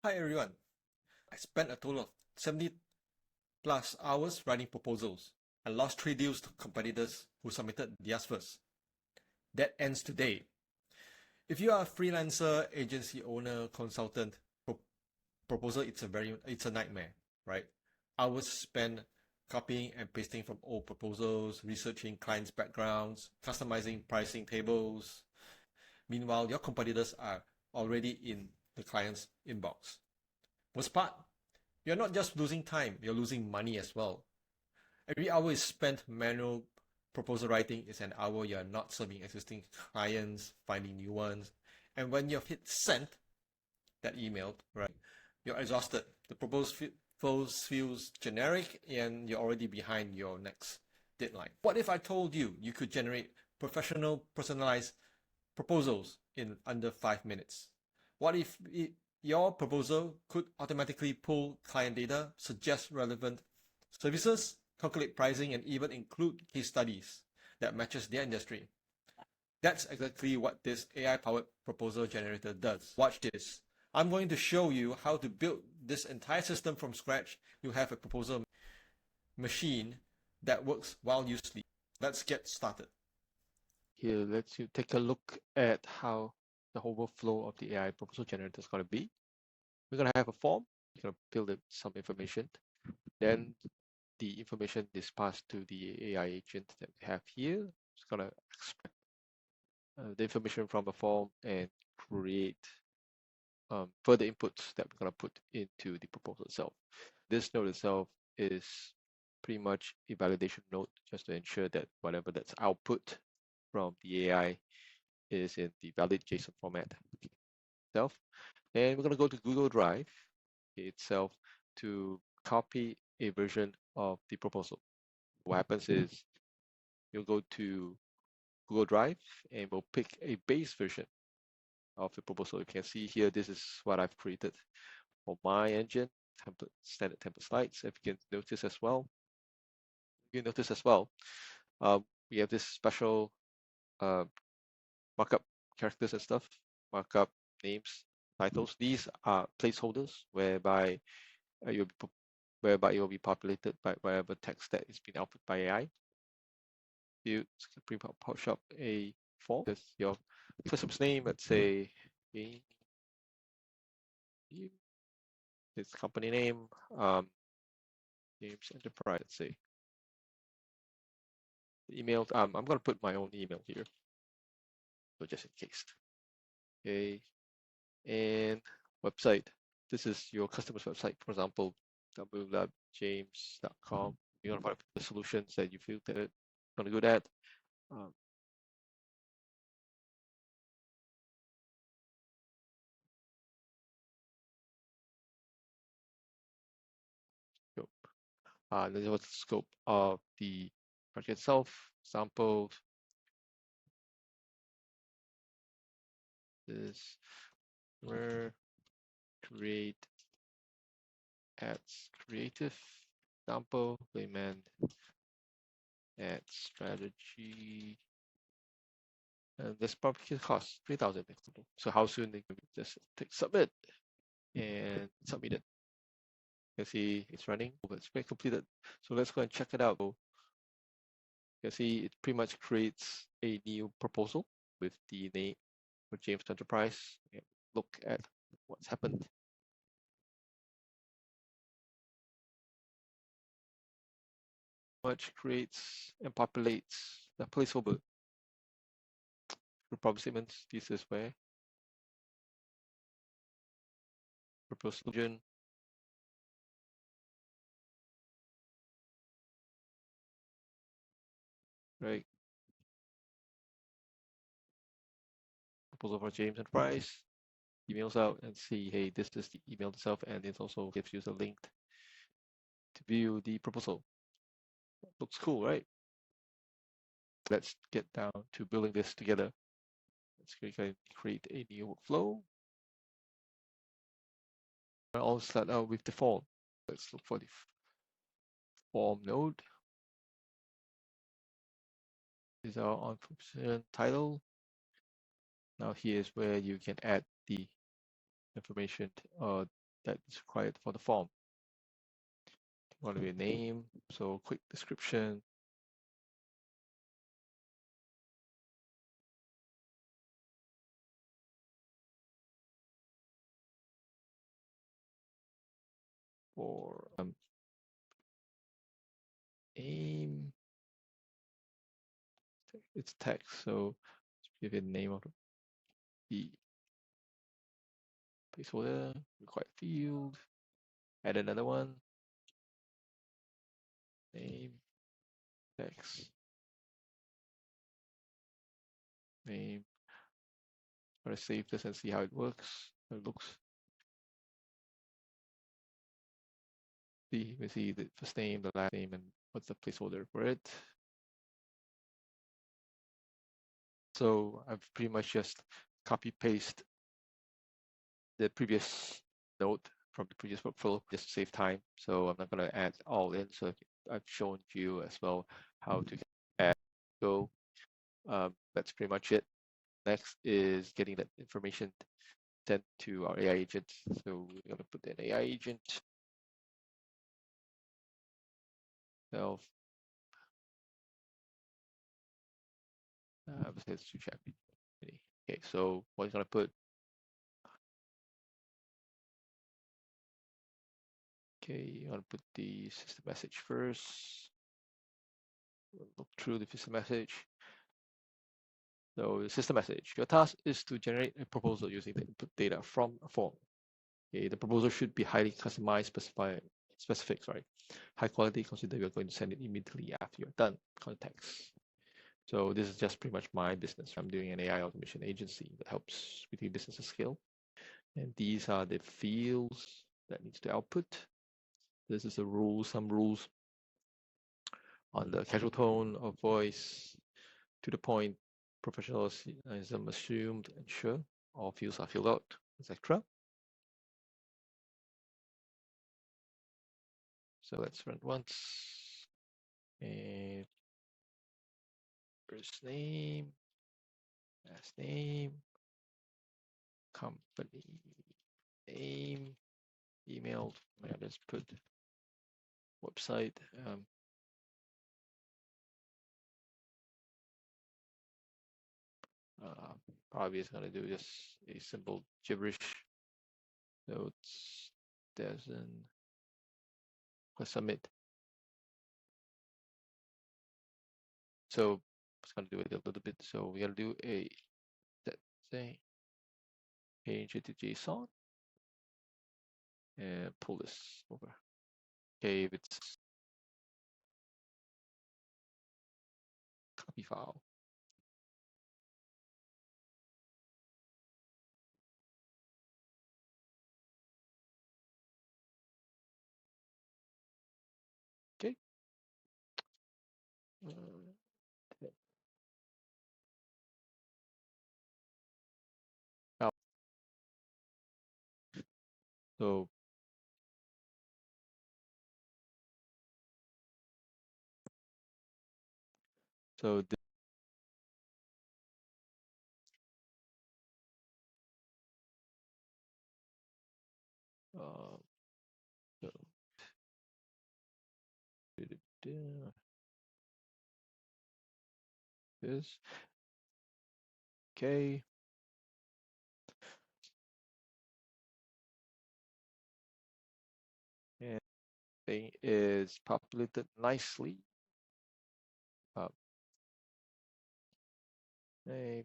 Hi everyone. I spent a total of 70 plus hours writing proposals. I lost 3 deals to competitors who submitted theirs first. That ends today. If you are a freelancer, agency owner, consultant, proposal it's a nightmare, right? Hours spent copying and pasting from old proposals, researching clients' backgrounds, customizing pricing tables. Meanwhile, your competitors are already in the client's inbox. Worst part, you're not just losing time, you're losing money as well. Every hour is spent manual proposal writing is an hour you're not serving existing clients, finding new ones. And when you've hit send that email, right, you're exhausted. The proposal feels generic and you're already behind your next deadline. What if I told you you could generate professional, personalized proposals in under 5 minutes? What if your proposal could automatically pull client data, suggest relevant services, calculate pricing, and even include case studies that matches their industry? That's exactly what this AI-powered proposal generator does. Watch this. I'm going to show you how to build this entire system from scratch. You have a proposal machine that works while you sleep. Let's get started. Here, let's you take a look at how the whole workflow of the AI proposal generator is going to be. We're going to have a form. We're going to fill in some information. Then the information is passed to the AI agent that we have here. It's going to extract the information from the form and create further inputs that we're going to put into the proposal itself. This node itself is pretty much a validation node just to ensure that whatever that's output from the AI is in the valid JSON format itself. And we're going to go to Google Drive itself to copy a version of the proposal. What happens is you'll go to Google Drive and we'll pick a base version of the proposal. You can see here, this is what I've created for my engine, standard template slides. If you can notice as well, we have this special markup characters and stuff, markup names, titles. These are placeholders whereby it will be populated by whatever text that is being output by AI. You push up a form with your customer's name, let's say its company name, James Enterprise, let's say. The email, I'm going to put my own email here, so just in case. Okay, and website. This is your customer's website, for example, www.james.com. You're going to find the solutions that you feel that are going to go at. This was the scope of the project itself. Example is where create ads creative example, payment ad strategy. And this probably costs 3,000. So how soon they can just click submit and submit it. You can see it's running, it's been completed. So let's go and check it out. You can see it pretty much creates a new proposal with the name for James Enterprise. And look at what's happened. Much creates and populates the placeholder. For problem statements, this is where proposal solution, right? Proposal for James Enterprise, emails out and see, hey, this is the email itself, and it also gives you the link to view the proposal. Looks cool, right? Let's get down to building this together. Let's create a new workflow. I'll start out with the form. Let's look for the form node. This is our on function title. Now here's where you can add the information that is required for the form. Want to be a name, so quick description. For aim, it's text, so give it a name of the placeholder, required field, add another one, name, text, name. I'm gonna save this and see how it works. How it looks. We see the first name, the last name, and what's the placeholder for it. So I've pretty much just copy paste the previous note from the previous workflow just to save time. So I'm not going to add all in. So I've shown you as well how to add, go. That's pretty much it. Next is getting that information sent to our AI agent. So we're going to put an AI agent self. Let's to chat. Okay, so what is going to put? Okay, you want to put the system message first. We'll look through the system message. So the system message, your task is to generate a proposal using the input data from a form. Okay, the proposal should be highly customized, specific, high quality, consider you're going to send it immediately after you're done, context. So this is just pretty much my business. I'm doing an AI automation agency that helps with the business scale. And these are the fields that needs to output. This is the rules, some rules on the casual tone of voice, to the point, professionalism assumed, ensure all fields are filled out, etc. So let's run once. And first name, last name, company name, email. I just put website. Probably is going to do just a simple gibberish. So it doesn't click submit. So it's going to do it a little bit. So we're going to do a set thing, change it to JSON, and pull this over. Okay, if it's copy file. Okay. Now, so so this, so this okay. And thing is populated nicely. Okay,